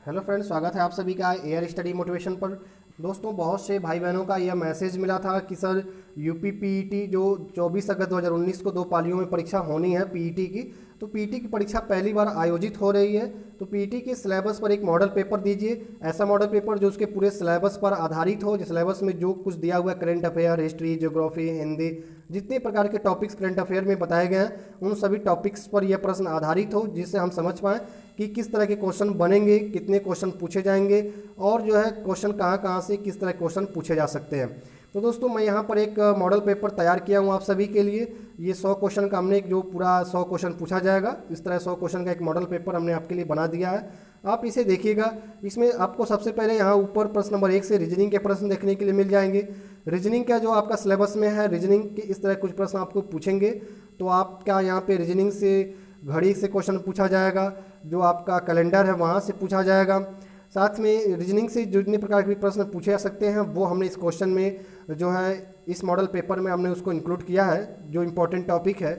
Hello friends, स्वागत है आप सभी का एयर स्टडी मोटिवेशन पर। दोस्तों, बहुत से भाई बहनों का यह मैसेज मिला था कि सर यूपी पीईटी जो 24 अगस्त 2019 को 2 पालियों में परीक्षा होनी है पीईटी की, तो पीईटी की परीक्षा पहली बार आयोजित हो रही है। तो पीईटी के सिलेबस पर एक मॉडल पेपर दीजिए, ऐसा मॉडल पेपर जो उसके पूरे सिलेबस पर आधारित हो, जिस सिलेबस में जो कुछ दिया हुआ है, current affair, history, geography, Hindi, जितने प्रकार के टॉपिक्स करंट अफेयर में बताए गए हैं उन सभी टॉपिक्स पर यह प्रश्न आधारित हो, जिससे हम समझ पाएँ कि किस तरह के क्वेश्चन बनेंगे, कितने क्वेश्चन पूछे जाएंगे और जो है क्वेश्चन कहाँ कहाँ से किस तरह क्वेश्चन पूछे जा सकते हैं। तो दोस्तों, मैं यहाँ पर एक मॉडल पेपर तैयार किया हूँ आप सभी के लिए। ये 100 क्वेश्चन का हमने जो पूरा 100 क्वेश्चन पूछा जाएगा, इस तरह 100 क्वेश्चन का एक मॉडल पेपर हमने आपके लिए बना दिया है। आप इसे देखिएगा। इसमें आपको सबसे पहले यहाँ ऊपर प्रश्न नंबर 1 से रीजनिंग के प्रश्न देखने के लिए मिल जाएंगे। रीजनिंग का जो आपका सिलेबस में है, रीजनिंग के इस तरह कुछ प्रश्न आपको पूछेंगे। तो आपका यहाँ पे रीजनिंग से घड़ी से क्वेश्चन पूछा जाएगा, जो आपका कैलेंडर है वहाँ से पूछा जाएगा। साथ में रीजनिंग से जितने प्रकार के प्रश्न पूछे जा सकते हैं वो हमने इस क्वेश्चन में जो है इस मॉडल पेपर में हमने उसको इंक्लूड किया है, जो इम्पोर्टेंट टॉपिक है।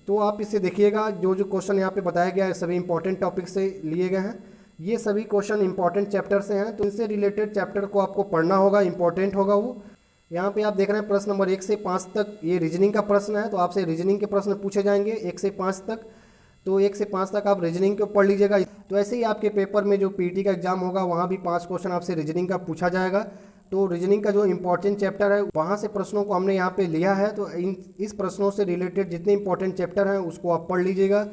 तो आप इसे देखिएगा। जो जो क्वेश्चन यहाँ पे बताया गया है सभी इंपॉर्टेंट टॉपिक से लिए गए हैं। ये सभी क्वेश्चन इंपॉर्टेंट चैप्टर से हैं, तो इनसे रिलेटेड चैप्टर को आपको पढ़ना होगा, इंपॉर्टेंट होगा वो। यहाँ पे आप देख रहे हैं प्रश्न नंबर 1 से 5 तक ये रीजनिंग का प्रश्न है, तो आपसे रीजनिंग के प्रश्न पूछे जाएंगे 1 से 5 तक। तो 1 से 5 तक आप रीजनिंग को पढ़ लीजिएगा। तो ऐसे ही आपके पेपर में जो पीटी का एग्जाम होगा वहाँ भी 5 क्वेश्चन आपसे रीजनिंग का पूछा जाएगा। तो रीजनिंग का जो इंपॉर्टेंट चैप्टर है वहाँ से प्रश्नों को हमने यहाँ पे लिया है। तो इस प्रश्नों से रिलेटेड जितने इंपॉर्टेंट चैप्टर हैं उसको आप पढ़ लीजिएगा।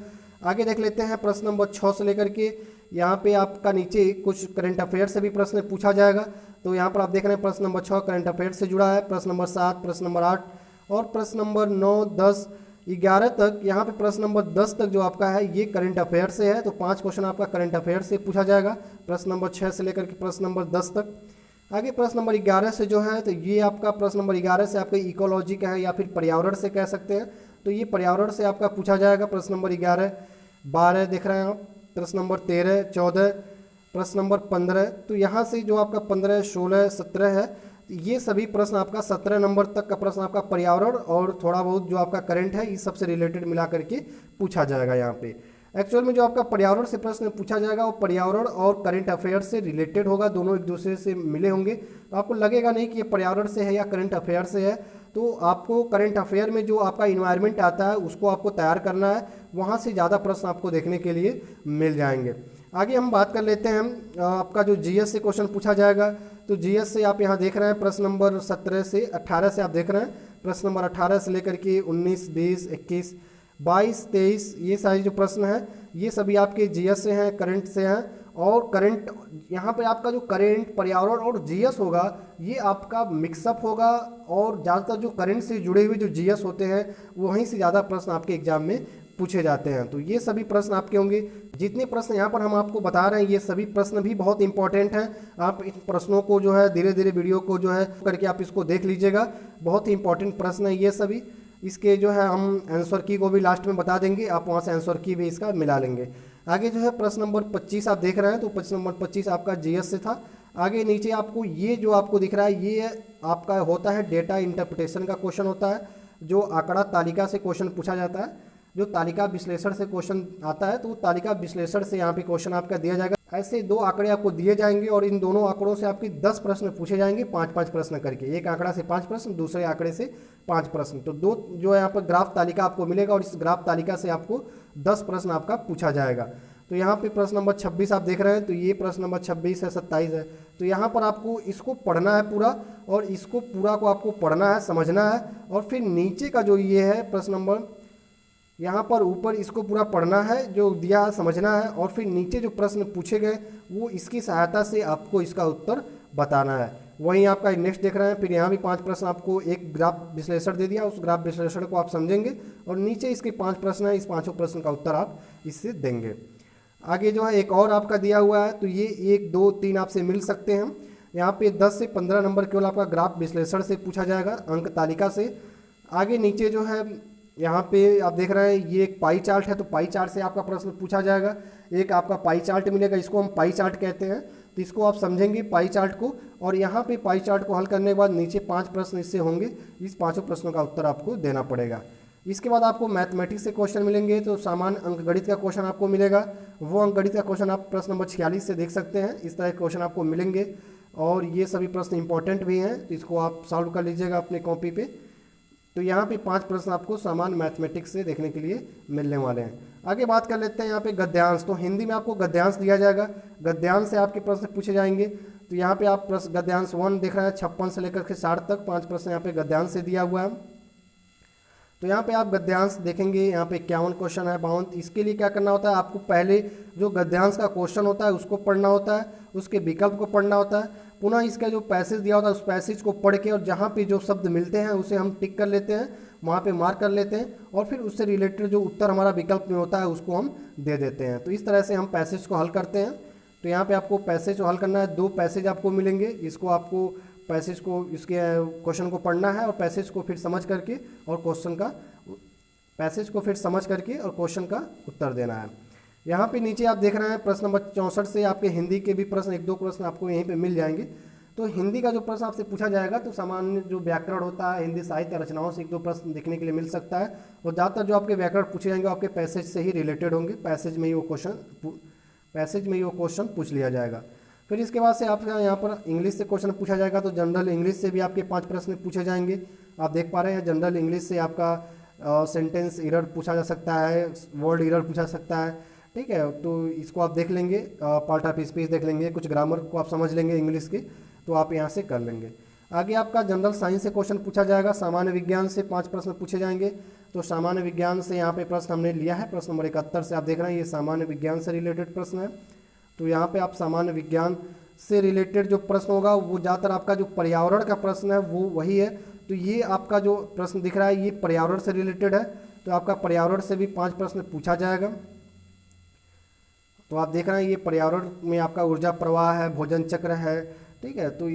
आगे देख लेते हैं प्रश्न नंबर 6 से लेकर के यहाँ पे आपका नीचे कुछ करंट अफेयर से भी प्रश्न पूछा जाएगा। तो यहाँ पर आप देख रहे हैं प्रश्न नंबर 6 करंट अफेयर से जुड़ा है, प्रश्न नंबर 7, प्रश्न नंबर 8 और प्रश्न नंबर 9, 10, 11 तक। यहाँ पे प्रश्न नंबर 10 तक जो आपका है ये करंट अफेयर से है, तो 5 क्वेश्चन आपका करंट अफेयर से पूछा जाएगा, प्रश्न नंबर 6 से लेकर के प्रश्न नंबर 10 तक। आगे प्रश्न नंबर 11 से जो है, तो ये आपका प्रश्न नंबर 11 से आपका इकोलॉजी का है या फिर पर्यावरण से कह सकते हैं। तो ये पर्यावरण से आपका पूछा जाएगा, प्रश्न नंबर 11, 12 देख रहे हैं आप, प्रश्न नंबर 13, 14, प्रश्न नंबर 15। तो यहाँ से जो आपका 15, 16, 17 है, ये सभी प्रश्न आपका 17 नंबर तक का प्रश्न आपका पर्यावरण और थोड़ा बहुत जो आपका करंट है इस सबसे रिलेटेड मिला करके पूछा जाएगा। यहाँ पे एक्चुअल में जो आपका पर्यावरण से प्रश्न पूछा जाएगा वो पर्यावरण और करंट अफेयर से रिलेटेड होगा, दोनों एक दूसरे से मिले होंगे। तो आपको लगेगा नहीं कि ये पर्यावरण से है या करंट अफेयर से है। तो आपको करंट अफेयर में जो आपका इन्वायरमेंट आता है उसको आपको तैयार करना है, वहाँ से ज़्यादा प्रश्न आपको देखने के लिए मिल जाएंगे। आगे हम बात कर लेते हैं आपका जो जीएस से क्वेश्चन पूछा जाएगा। तो जीएस से आप यहाँ देख रहे हैं प्रश्न नंबर 17 से 18 से आप देख रहे हैं, प्रश्न नंबर 18 से लेकर के 19, 20, 21, 22, 23 ये सारे जो प्रश्न हैं ये सभी आपके जीएस से हैं, करंट से हैं। और करंट यहाँ पे आपका जो करंट, पर्यावरण और जीएस होगा ये आपका मिक्सअप होगा, और ज़्यादातर जो करंट से जुड़े हुए जो जीएस होते हैं वहीं से ज़्यादा प्रश्न आपके एग्जाम में पूछे जाते हैं। तो ये सभी प्रश्न आपके होंगे। जितने प्रश्न यहाँ पर हम आपको बता रहे हैं ये सभी प्रश्न भी बहुत इंपॉर्टेंट हैं। आप इन प्रश्नों को जो है धीरे धीरे वीडियो को जो है करके आप इसको देख लीजिएगा, बहुत ही इंपॉर्टेंट प्रश्न है ये सभी। इसके जो है हम आंसर की को भी लास्ट में बता देंगे, आप वहाँ से आंसर की भी इसका मिला लेंगे। आगे जो है प्रश्न नंबर 25 आप देख रहे हैं, तो प्रश्न नंबर 25 आपका जीएस से था। आगे नीचे आपको ये जो आपको दिख रहा है ये आपका होता है डेटा इंटरप्रिटेशन का क्वेश्चन होता है, जो आंकड़ा तालिका से क्वेश्चन पूछा जाता है। जो तालिका विश्लेषण से क्वेश्चन आता है तो वो तालिका विश्लेषण से यहाँ पे क्वेश्चन आपका दिया जाएगा। ऐसे 2 आंकड़े आपको दिए जाएंगे और इन दोनों आंकड़ों से आपके 10 प्रश्न पूछे जाएंगे, 5-5 प्रश्न करके। एक आंकड़ा से 5 प्रश्न, दूसरे आंकड़े से 5 प्रश्न। तो 2 जो है यहाँ पर ग्राफ तालिका आपको मिलेगा और इस ग्राफ तालिका से आपको 10 प्रश्न आपका पूछा जाएगा। तो यहाँ पे प्रश्न नंबर 26 आप देख रहे हैं, तो ये प्रश्न नंबर 26 है, 27 है। तो यहाँ पर आपको इसको पढ़ना है पूरा, और इसको पूरा को आपको पढ़ना है, समझना है। और फिर नीचे का जो ये है प्रश्न नंबर, यहाँ पर ऊपर इसको पूरा पढ़ना है जो दिया है, समझना है, और फिर नीचे जो प्रश्न पूछे गए वो इसकी सहायता से आपको इसका उत्तर बताना है। वहीं आपका नेक्स्ट देख रहे हैं, फिर यहाँ भी 5 प्रश्न आपको एक ग्राफ विश्लेषण दे दिया, उस ग्राफ विश्लेषण को आप समझेंगे और नीचे इसके 5 प्रश्न हैं, इस 5 प्रश्न का उत्तर आप इससे देंगे। आगे जो है एक और आपका दिया हुआ है, तो ये 1, 2, 3 आपसे मिल सकते हैं। यहाँ पे 10 से 15 नंबर केवल आपका ग्राफ विश्लेषण से पूछा जाएगा, अंक तालिका से। आगे नीचे जो है यहाँ पे आप देख रहे हैं ये एक पाई चार्ट है, तो पाई चार्ट से आपका प्रश्न पूछा जाएगा। एक आपका पाई चार्ट मिलेगा, इसको हम पाई चार्ट कहते हैं। तो इसको आप समझेंगे पाई चार्ट को, और यहाँ पे पाई चार्ट को हल करने के बाद नीचे 5 प्रश्न इससे होंगे। इस 5 प्रश्नों का उत्तर आपको देना पड़ेगा। इसके बाद आपको मैथमेटिक्स से क्वेश्चन मिलेंगे, तो सामान्य अंकगणित का क्वेश्चन आपको मिलेगा। वो अंकगणित का क्वेश्चन आप प्रश्न नंबर 46 से देख सकते हैं। इस तरह के क्वेश्चन आपको मिलेंगे और ये सभी प्रश्न इंपॉर्टेंट भी हैं, तो इसको आप सॉल्व कर लीजिएगा अपने कॉपी पे। तो यहाँ पे 5 प्रश्न आपको सामान्य मैथमेटिक्स से देखने के लिए मिलने वाले हैं। आगे बात कर लेते हैं यहाँ पे गद्यांश। तो हिंदी में आपको गद्यांश दिया जाएगा, गद्यांश से आपके प्रश्न पूछे जाएंगे। तो यहाँ पे आप प्रश्न गद्यांश 1 देख रहे हैं, 56 से लेकर के 60 तक 5 प्रश्न यहाँ पे गद्यांश से दिया हुआ है। तो यहाँ पे आप गद्यांश देखेंगे, यहाँ पे 51 क्वेश्चन है, 52। इसके लिए क्या करना होता है, आपको पहले जो गद्यांश का क्वेश्चन होता है उसको पढ़ना होता है, उसके विकल्प को पढ़ना होता है, पुनः इसका जो पैसेज दिया होता है उस पैसेज को पढ़ के और जहाँ पे जो शब्द मिलते हैं उसे हम टिक कर लेते हैं, वहाँ पे मार्क कर लेते हैं और फिर उससे रिलेटेड जो उत्तर हमारा विकल्प में होता है उसको हम दे देते हैं। तो इस तरह से हम पैसेज को हल करते हैं। तो यहाँ पे आपको पैसेज को हल करना है, 2 पैसेज आपको मिलेंगे, इसको आपको पैसेज को इसके क्वेश्चन को पढ़ना है और पैसेज को फिर समझ करके और क्वेश्चन का पैसेज को फिर समझ करके और क्वेश्चन का उत्तर देना है। यहाँ पे नीचे आप देख रहे हैं प्रश्न नंबर 64 से आपके हिंदी के भी प्रश्न 1-2 प्रश्न आपको यहीं पे मिल जाएंगे। तो हिंदी का जो प्रश्न आपसे पूछा जाएगा तो सामान्य जो व्याकरण होता है, हिंदी साहित्य रचनाओं से 1-2 प्रश्न देखने के लिए मिल सकता है और ज़्यादातर जो आपके व्याकरण पूछे जाएंगे आपके पैसेज से ही रिलेटेड होंगे, पैसेज में ही वो क्वेश्चन पूछ लिया जाएगा। फिर इसके बाद से आपका यहाँ पर इंग्लिश से क्वेश्चन पूछा जाएगा, तो जनरल इंग्लिश से भी आपके 5 प्रश्न पूछे जाएंगे। आप देख पा रहे हैं जनरल इंग्लिश से आपका सेंटेंस एरर पूछा जा सकता है, वर्ड एरर पूछा सकता है, ठीक है। तो इसको आप देख लेंगे, पार्ट ऑफ स्पीच देख लेंगे, कुछ ग्रामर को आप समझ लेंगे इंग्लिश के, तो आप यहाँ से कर लेंगे। आगे आपका जनरल साइंस से क्वेश्चन पूछा जाएगा, सामान्य विज्ञान से 5 प्रश्न पूछे जाएंगे। तो सामान्य विज्ञान से यहाँ पे प्रश्न हमने लिया है, प्रश्न नंबर 71 से आप देख रहे हैं, ये सामान्य विज्ञान से रिलेटेड प्रश्न है। तो यहाँ पे आप सामान्य विज्ञान से रिलेटेड जो प्रश्न होगा वो ज़्यादातर आपका जो पर्यावरण का प्रश्न है वो वही है। तो ये आपका जो प्रश्न दिख रहा है ये पर्यावरण से रिलेटेड है, तो आपका पर्यावरण से भी 5 प्रश्न पूछा जाएगा। तो आप देख रहे हैं ये पर्यावरण में आपका ऊर्जा प्रवाह है, भोजन चक्र है, ठीक है, तो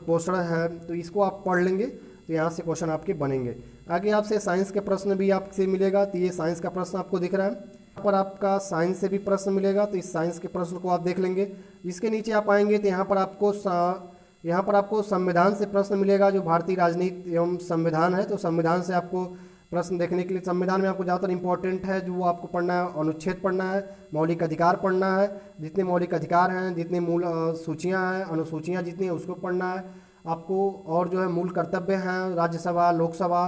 पोषण है, तो इसको आप पढ़ लेंगे तो यहाँ से क्वेश्चन आपके बनेंगे। आगे आपसे साइंस के प्रश्न भी आपसे मिलेगा, तो ये साइंस का प्रश्न आपको दिख रहा है, यहाँ पर आपका साइंस से भी प्रश्न मिलेगा, तो इस साइंस के प्रश्न को आप देख लेंगे। इसके नीचे आप आएंगे तो यहाँ पर आपको संविधान से प्रश्न मिलेगा, जो भारतीय राजनीति एवं संविधान है। तो संविधान से आपको प्रश्न देखने के लिए, संविधान में आपको ज़्यादातर इंपॉर्टेंट है जो आपको पढ़ना है, अनुच्छेद पढ़ना है, मौलिक अधिकार पढ़ना है, जितने मौलिक अधिकार हैं, जितने मूल सूचियाँ हैं, अनुसूचियाँ जितनी हैं उसको पढ़ना है आपको, और जो है मूल कर्तव्य हैं, राज्यसभा, लोकसभा,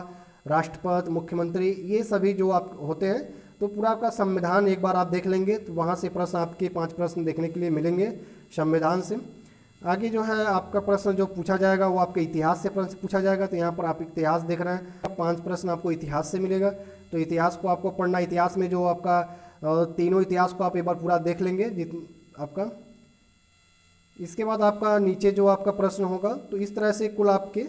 राष्ट्रपति, मुख्यमंत्री, ये सभी जो आप होते हैं। तो पूरा आपका संविधान एक बार आप देख लेंगे तो वहाँ से प्रश्न आपके 5 प्रश्न देखने के लिए मिलेंगे संविधान से। आगे जो है आपका प्रश्न जो पूछा जाएगा वो आपके इतिहास से प्रश्न पूछा जाएगा। तो यहाँ पर आप इतिहास देख रहे हैं, 5 प्रश्न आपको इतिहास से मिलेगा, तो इतिहास को आपको पढ़ना। इतिहास में जो आपका तीनों इतिहास को आप एक बार पूरा देख लेंगे आपका। इसके बाद आपका नीचे जो आपका प्रश्न होगा, तो इस तरह से कुल आपके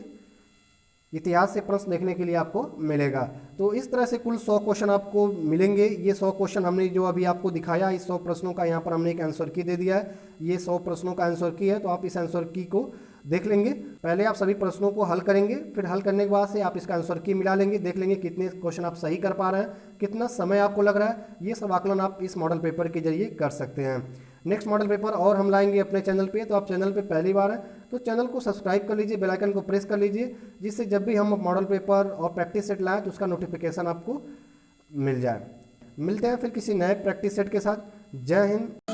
इतिहास से प्रश्न देखने के लिए आपको मिलेगा। तो इस तरह से कुल 100 क्वेश्चन आपको मिलेंगे। ये 100 क्वेश्चन हमने जो अभी आपको दिखाया, इस 100 प्रश्नों का यहाँ पर हमने एक आंसर की दे दिया है। ये 100 प्रश्नों का आंसर की है, तो आप इस आंसर की को देख लेंगे। पहले आप सभी प्रश्नों को हल करेंगे, फिर हल करने के बाद से आप इसका आंसर की मिला लेंगे, देख लेंगे कितने क्वेश्चन आप सही कर पा रहे हैं, कितना समय आपको लग रहा है। ये सब आकलन आप इस मॉडल पेपर के जरिए कर सकते हैं। नेक्स्ट मॉडल पेपर और हम लाएंगे अपने चैनल पे, तो आप चैनल पे पहली बार है तो चैनल को सब्सक्राइब कर लीजिए, बेल आइकन को प्रेस कर लीजिए, जिससे जब भी हम मॉडल पेपर और प्रैक्टिस सेट लाएं तो उसका नोटिफिकेशन आपको मिल जाए। मिलते हैं फिर किसी नए प्रैक्टिस सेट के साथ। जय हिंद।